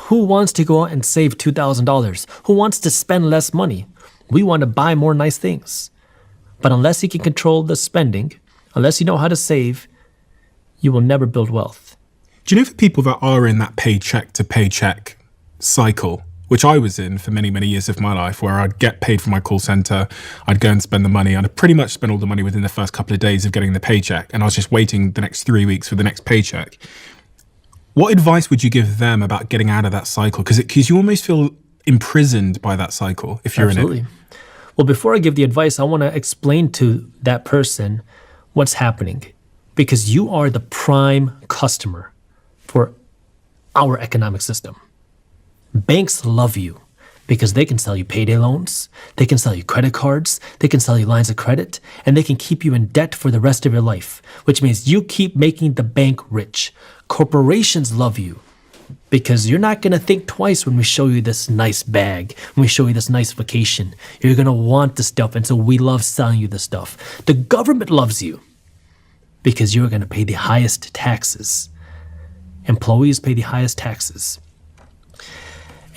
Who wants to go out and save $2,000? Who wants to spend less money? We want to buy more nice things. But unless you can control the spending, unless you know how to save, you will never build wealth. Do you know, for people that are in that paycheck to paycheck cycle, which I was in for many, many years of my life, where I'd get paid for my call center, I'd go and spend the money, and I'd pretty much spend all the money within the first couple of days of getting the paycheck, and I was just waiting the next 3 weeks for the next paycheck. What advice would you give them about getting out of that cycle? Because you almost feel imprisoned by that cycle if you're Absolutely. in it. Well, before I give the advice, I want to explain to that person what's happening, because you are the prime customer for our economic system. Banks love you because they can sell you payday loans, they can sell you credit cards, they can sell you lines of credit, and they can keep you in debt for the rest of your life, which means you keep making the bank rich. Corporations love you because you're not going to think twice when we show you this nice bag, when we show you this nice vacation. You're going to want the stuff, and so we love selling you the stuff. The government loves you because you're going to pay the highest taxes. Employees pay the highest taxes.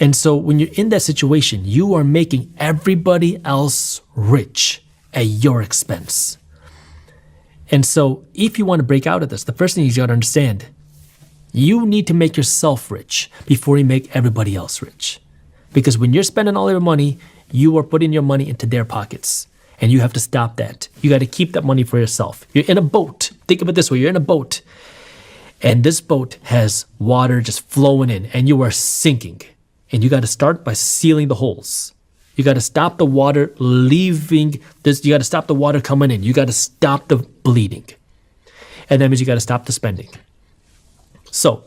And so when you're in that situation, you are making everybody else rich at your expense. And so if you want to break out of this, the first thing you got to understand, you need to make yourself rich before you make everybody else rich. Because when you're spending all your money, you are putting your money into their pockets. And you have to stop that. You got to keep that money for yourself. You're in a boat. Think of it this way. You're in a boat. And this boat has water just flowing in, and you are sinking. And you got to start by sealing the holes. You got to stop the water leaving this. You got to stop the water coming in. You got to stop the bleeding. And that means you got to stop the spending. So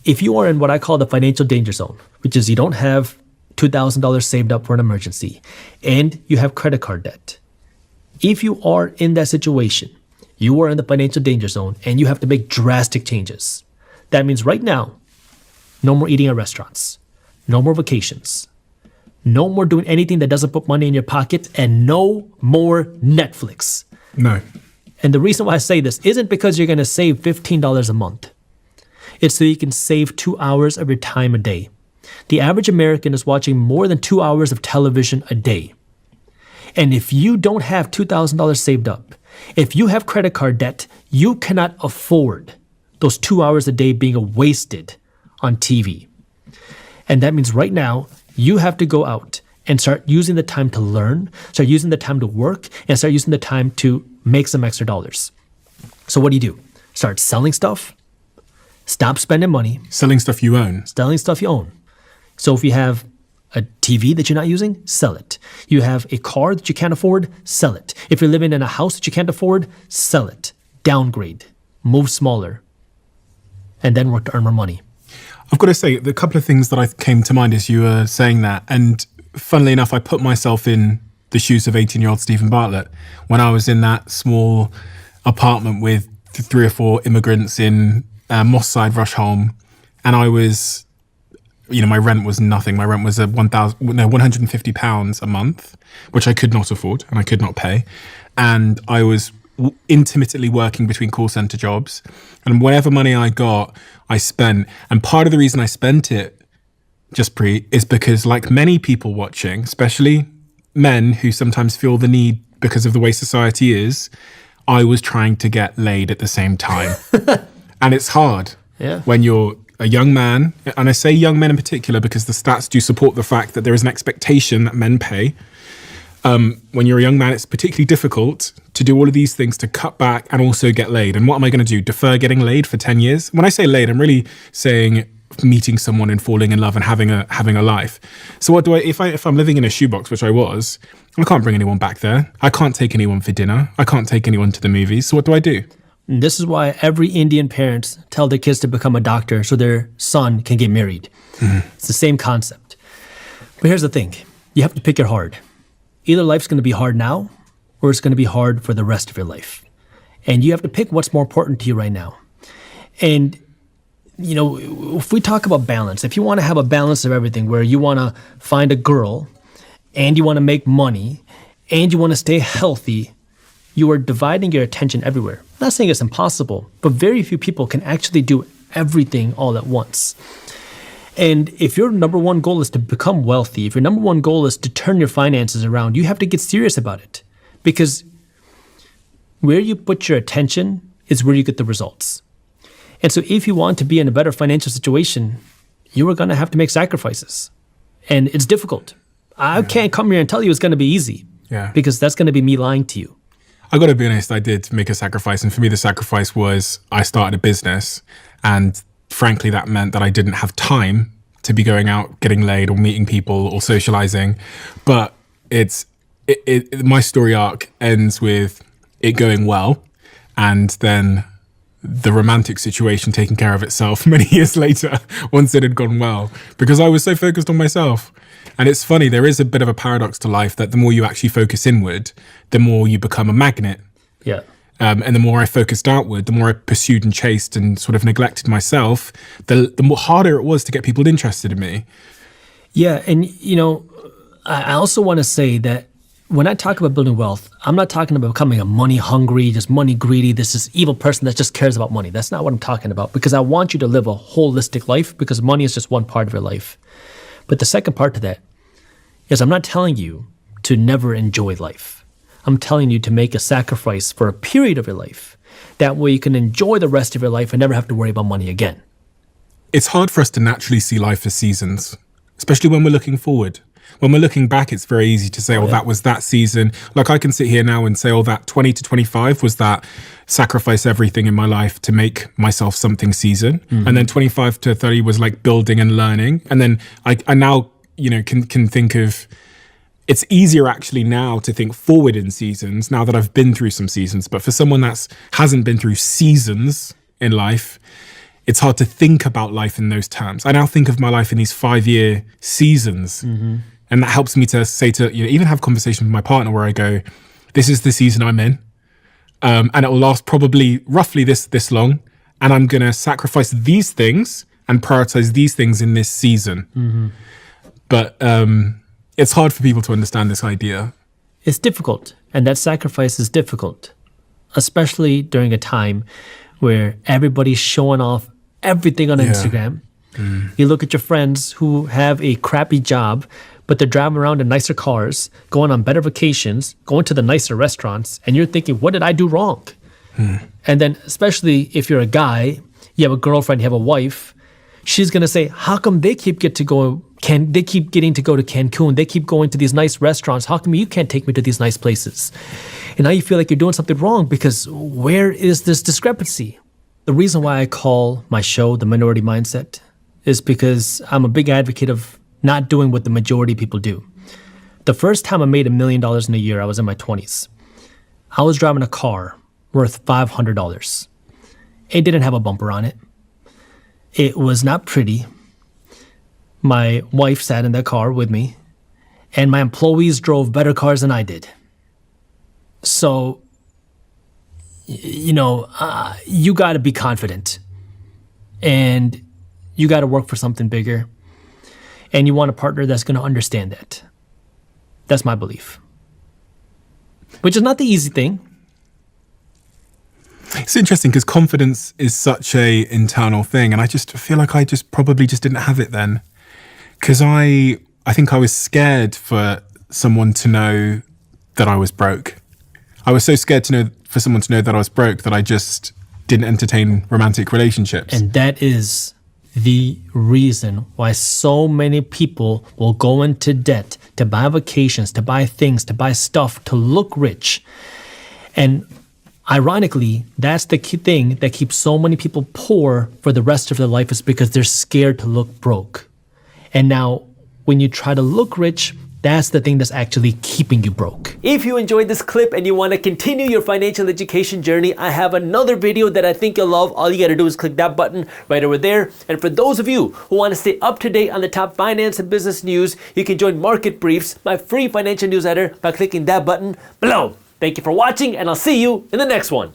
if you are in what I call the financial danger zone, which is you don't have $2,000 saved up for an emergency, and you have credit card debt. If you are in that situation, you are in the financial danger zone, and you have to make drastic changes. That means right now, no more eating at restaurants. No more vacations. No more doing anything that doesn't put money in your pocket, and no more Netflix. No. And the reason why I say this isn't because you're going to save $15 a month. It's so you can save 2 hours of your time a day. The average American is watching more than 2 hours of television a day. And if you don't have $2,000 saved up, if you have credit card debt, you cannot afford those 2 hours a day being wasted on TV. And that means right now, you have to go out and start using the time to learn, start using the time to work, and start using the time to make some extra dollars. So what do? Start selling stuff. Stop spending money. Selling stuff you own. Selling stuff you own. So if you have a TV that you're not using, sell it. You have a car that you can't afford, sell it. If you're living in a house that you can't afford, sell it. Downgrade. Move smaller. And then work to earn more money. I've got to say, the couple of things that I came to mind as you were saying that, and funnily enough, I put myself in the shoes of 18-year-old Stephen Bartlett when I was in that small apartment with 3 or 4 immigrants in Moss Side, Rusholme, and I was, my rent was nothing. My rent was £150 a month, which I could not afford and I could not pay, and I was intermittently working between call center jobs, and whatever money I got, I spent. And part of the reason I spent it, Jaspreet, is because, like many people watching, especially men who sometimes feel the need because of the way society is, I was trying to get laid at the same time. And it's hard when you're a young man, and I say young men in particular because the stats do support the fact that there is an expectation that men pay. When you're a young man, it's particularly difficult to do all of these things, to cut back and also get laid. And what am I going to do? Defer getting laid for 10 years? When I say laid, I'm really saying meeting someone and falling in love and having a life. So what do if I'm living in a shoebox, which I was, I can't bring anyone back there. I can't take anyone for dinner. I can't take anyone to the movies. So what do I do? And this is why every Indian parent tell their kids to become a doctor so their son can get married. Mm-hmm. It's the same concept. But here's the thing. You have to pick your hard. Either life's going to be hard now, or it's going to be hard for the rest of your life. And you have to pick what's more important to you right now. And, if we talk about balance, if you want to have a balance of everything where you want to find a girl, and you want to make money, and you want to stay healthy, you are dividing your attention everywhere. I'm not saying it's impossible, but very few people can actually do everything all at once. And if your number one goal is to become wealthy, if your number one goal is to turn your finances around, you have to get serious about it. Because where you put your attention is where you get the results. And so if you want to be in a better financial situation, you are going to have to make sacrifices. And it's difficult. I can't come here and tell you it's going to be easy. Yeah. Because that's going to be me lying to you. I got to be honest, I did make a sacrifice. And for me, the sacrifice was I started a business. And frankly, that meant that I didn't have time to be going out, getting laid or meeting people or socializing. But my story arc ends with it going well. And then the romantic situation taking care of itself many years later, once it had gone well, because I was so focused on myself. And it's funny, there is a bit of a paradox to life that the more you actually focus inward, the more you become a magnet. Yeah. And the more I focused outward, the more I pursued and chased and sort of neglected myself, the more harder it was to get people interested in me. Yeah. And, I also want to say that when I talk about building wealth, I'm not talking about becoming a money hungry, just money greedy, this evil person that just cares about money. That's not what I'm talking about, because I want you to live a holistic life, because money is just one part of your life. But the second part to that is I'm not telling you to never enjoy life. I'm telling you to make a sacrifice for a period of your life. That way you can enjoy the rest of your life and never have to worry about money again. It's hard for us to naturally see life as seasons, especially when we're looking forward. When we're looking back, it's very easy to say, that was that season. Like I can sit here now and say, that 20 to 25 was that sacrifice everything in my life to make myself something season. Mm-hmm. And then 25 to 30 was like building and learning. And then I now, can think of, it's easier actually now to think forward in seasons now that I've been through some seasons. But for someone that hasn't been through seasons in life, it's hard to think about life in those terms. I now think of my life in these 5-year seasons. Mm-hmm. And that helps me to say even have conversation with my partner where I go, this is the season I'm in. And it will last probably roughly this long. And I'm going to sacrifice these things and prioritize these things in this season. Mm-hmm. But it's hard for people to understand this idea. It's difficult. And that sacrifice is difficult, especially during a time where everybody's showing off everything on Instagram. Mm. You look at your friends who have a crappy job, but they're driving around in nicer cars, going on better vacations, going to the nicer restaurants, and you're thinking, what did I do wrong? And then especially if you're a guy, you have a girlfriend, you have a wife, she's going to say, how come they keep getting to go to Cancun? They keep going to these nice restaurants. How come you can't take me to these nice places? And now you feel like you're doing something wrong because where is this discrepancy? The reason why I call my show The Minority Mindset is because I'm a big advocate of not doing what the majority of people do. The first time I made $1 million in a year, I was in my 20s. I was driving a car worth $500. It didn't have a bumper on it. It was not pretty. My wife sat in that car with me, and my employees drove better cars than I did. So, you got to be confident, and you got to work for something bigger. And you want a partner that's going to understand that. That's my belief. Which is not the easy thing. It's interesting because confidence is such a internal thing. And I just feel like I probably didn't have it then. Because I think I was scared for someone to know that I was broke. I was so scared for someone to know that I was broke that I just didn't entertain romantic relationships. And that is the reason why so many people will go into debt to buy vacations, to buy things, to buy stuff, to look rich. And ironically, that's the key thing that keeps so many people poor for the rest of their life, is because they're scared to look broke. And now when you try to look rich, that's the thing that's actually keeping you broke. If you enjoyed this clip and you want to continue your financial education journey, I have another video that I think you'll love. All you got to do is click that button right over there. And for those of you who want to stay up to date on the top finance and business news, you can join Market Briefs, my free financial newsletter, by clicking that button below. Thank you for watching, and I'll see you in the next one.